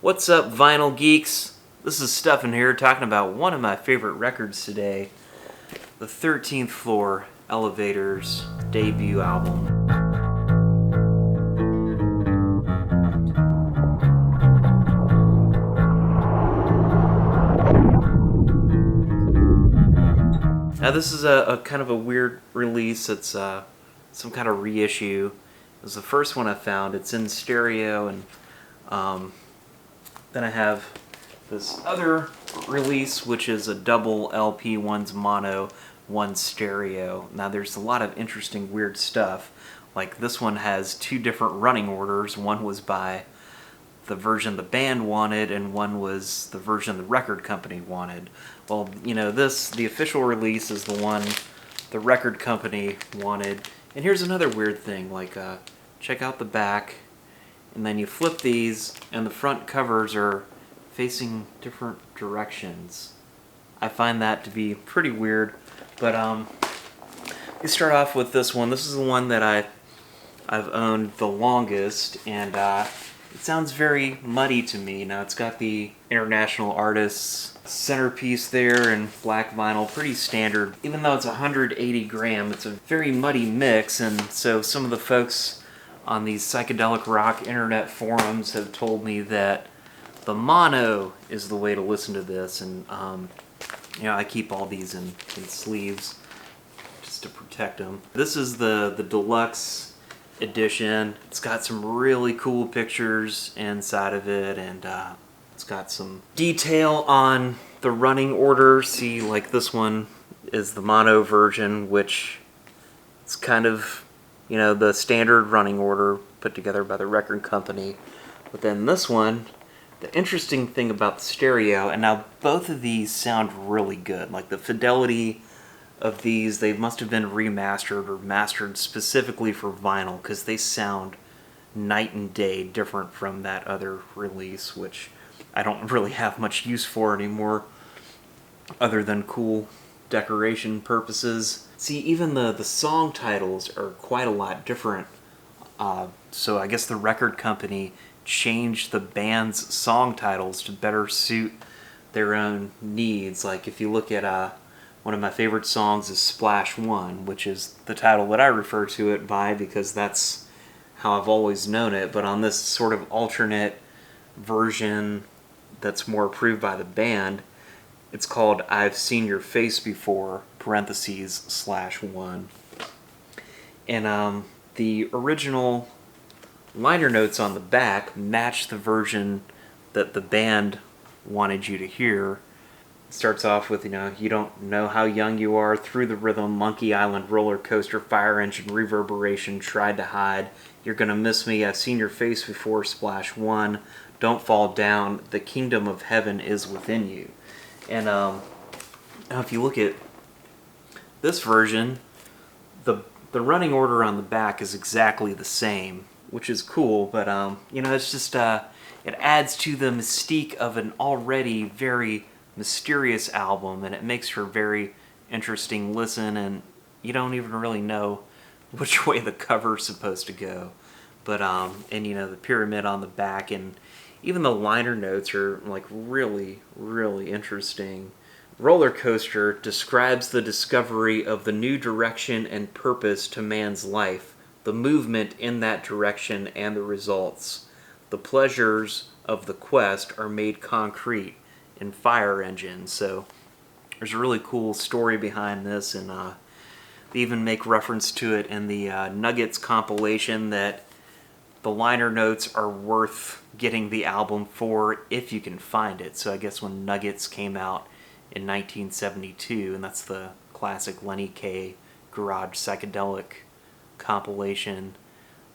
What's up, vinyl geeks? This is Stefan here talking about one of my favorite records today, the 13th Floor Elevators debut album. Now this is a kind of a weird release. It's some kind of reissue. It was the first one I found. It's in stereo, and then I have this other release, which is a double LP, one's mono, one's stereo. Now there's a lot of interesting weird stuff. Like this one has two different running orders. One was by the version the band wanted, and one was the version the record company wanted. Well, you know, the official release is the one the record company wanted. And here's another weird thing, like check out the back, and then you flip these, and the front covers are facing different directions. I find that to be pretty weird, but we start off with this one. This is the one that I've owned the longest, and it sounds very muddy to me. Now it's got the International Artists centerpiece there in black vinyl, pretty standard. Even though it's 180 gram, it's a very muddy mix, and so some of the folks on these psychedelic rock internet forums have told me that the mono is the way to listen to this, and you know, I keep all these in sleeves just to protect them. This is the deluxe edition. It's got some really cool pictures inside of it, and it's got some detail on the running order. See, like this one is the mono version, which it's kind of, you know, the standard running order put together by the record company. But then this one, the interesting thing about the stereo, and now both of these sound really good. Like the fidelity of these, they must have been remastered or mastered specifically for vinyl, because they sound night and day different from that other release, which I don't really have much use for anymore other than cool decoration purposes. See, even the song titles are quite a lot different. So I guess the record company changed the band's song titles to better suit their own needs. Like if you look at one of my favorite songs is Splash One, which is the title that I refer to it by because that's how I've always known it. But on this sort of alternate version that's more approved by the band, it's called I've Seen Your Face Before, parentheses, /1. And the original liner notes on the back match the version that the band wanted you to hear. It starts off with, you know, you don't know how young you are, through the rhythm, Monkey Island, roller coaster, fire engine, reverberation, tried to hide, you're gonna miss me, I've seen your face before, Splash One, don't fall down, the kingdom of heaven is within you. And now if you look at this version, the running order on the back is exactly the same, which is cool, but you know, it's just it adds to the mystique of an already very mysterious album, and it makes for a very interesting listen, and you don't even really know which way the cover's supposed to go. But and you know, the pyramid on the back, and even the liner notes are like really, really interesting. Roller coaster describes the discovery of the new direction and purpose to man's life, the movement in that direction and the results. The pleasures of the quest are made concrete in fire engines. So there's a really cool story behind this, and they even make reference to it in the Nuggets compilation that the liner notes are worth getting the album for if you can find it. So I guess when Nuggets came out in 1972, and that's the classic Lenny K. Garage Psychedelic compilation.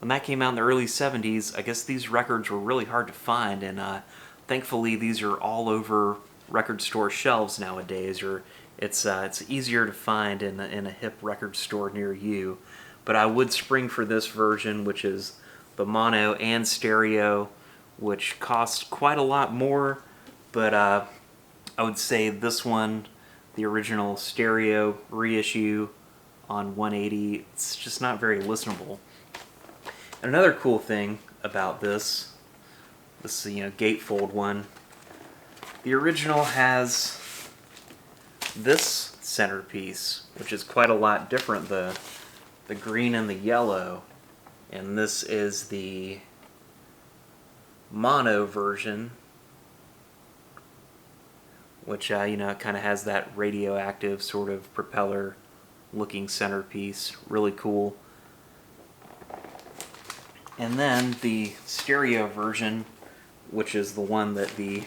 When that came out in the early 70s, I guess these records were really hard to find, and thankfully these are all over record store shelves nowadays, or it's easier to find in a hip record store near you. But I would spring for this version, which is the mono and stereo, which costs quite a lot more, but I would say this one, the original stereo reissue on 180, it's just not very listenable. And another cool thing about this This is, gatefold one. The original has this centerpiece, which is quite a lot different, the green and the yellow. And this is the mono version, which, it kind of has that radioactive sort of propeller looking centerpiece. Really cool. And then the stereo version, which is the one that the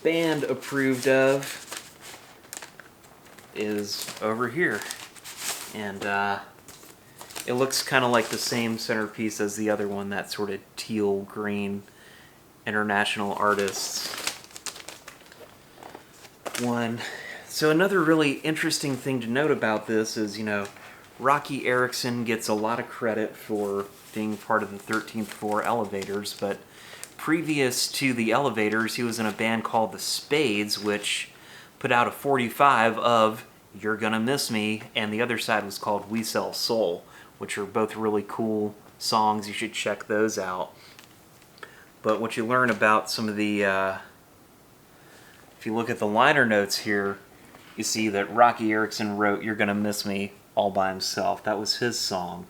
band approved of, is over here. And it looks kind of like the same centerpiece as the other one, that sort of teal green International Artists one. So another really interesting thing to note about this is, Rocky Erickson gets a lot of credit for being part of the 13th Floor Elevators, but previous to the Elevators, he was in a band called the Spades, which put out a 45 of You're Gonna Miss Me, and the other side was called We Sell Soul, which are both really cool songs. You should check those out. But what you learn about some of the, if you look at the liner notes here, you see that Rocky Erickson wrote You're Gonna Miss Me all by himself. That was his song.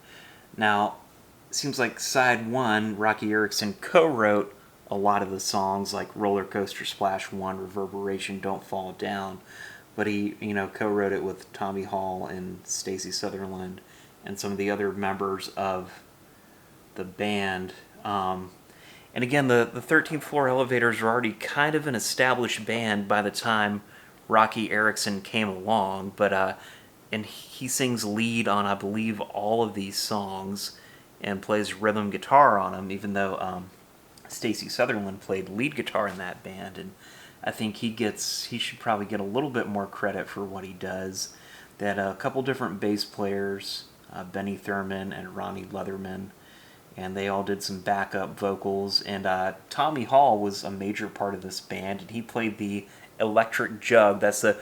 Now, it seems like side one, Rocky Erickson co-wrote a lot of the songs, like Roller Coaster Splash 1, Reverberation, Don't Fall Down. But he, co-wrote it with Tommy Hall and Stacey Sutherland and some of the other members of the band. And again, the 13th Floor Elevators were already kind of an established band by the time Rocky Erickson came along, but and he sings lead on, I believe, all of these songs and plays rhythm guitar on them, even though Stacey Sutherland played lead guitar in that band, and I think he should probably get a little bit more credit for what he does. They had a couple different bass players, Benny Thurman and Ronnie Leatherman, and they all did some backup vocals, and Tommy Hall was a major part of this band, and he played the electric jug. That's the,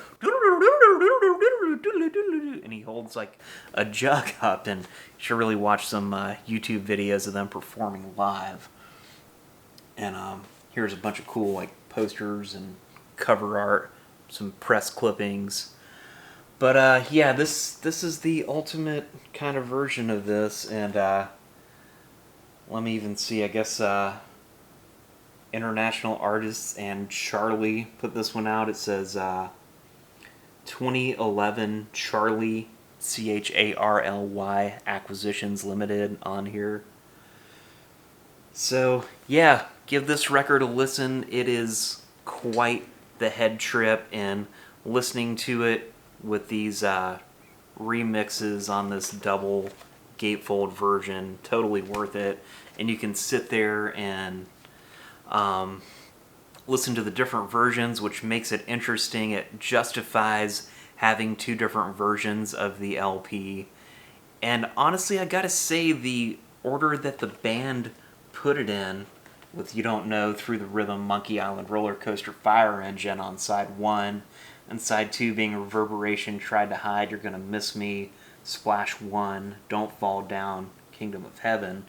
and he holds like a jug up, and you should really watch some YouTube videos of them performing live. And here's a bunch of cool like posters and cover art, some press clippings. But yeah, this is the ultimate kind of version of this, and let me even see, I guess International Artists and Charlie put this one out. It says 2011 Charlie, CHARLY Acquisitions Limited on here. So yeah, give this record a listen. It is quite the head trip, and listening to it with these remixes on this double gatefold version, totally worth it. And you can sit there and listen to the different versions, which makes it interesting. It justifies having two different versions of the LP. And honestly, I gotta say, the order that the band put it in, with You Don't Know, Through the Rhythm, Monkey Island, Roller Coaster, Fire Engine on side 1, and side 2 being Reverberation, Tried to Hide, You're Gonna Miss Me, Splash 1, Don't Fall Down, Kingdom of Heaven.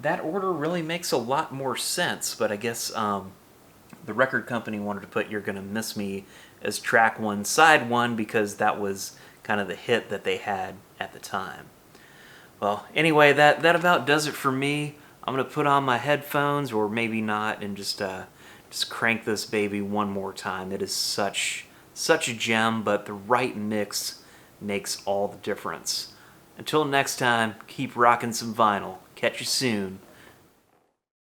That order really makes a lot more sense, but I guess the record company wanted to put You're Gonna Miss Me as track 1, side 1, because that was kind of the hit that they had at the time. Well, anyway, that about does it for me. I'm going to put on my headphones, or maybe not, and just crank this baby one more time. It is such a gem, but the right mix makes all the difference. Until next time, keep rocking some vinyl. Catch you soon.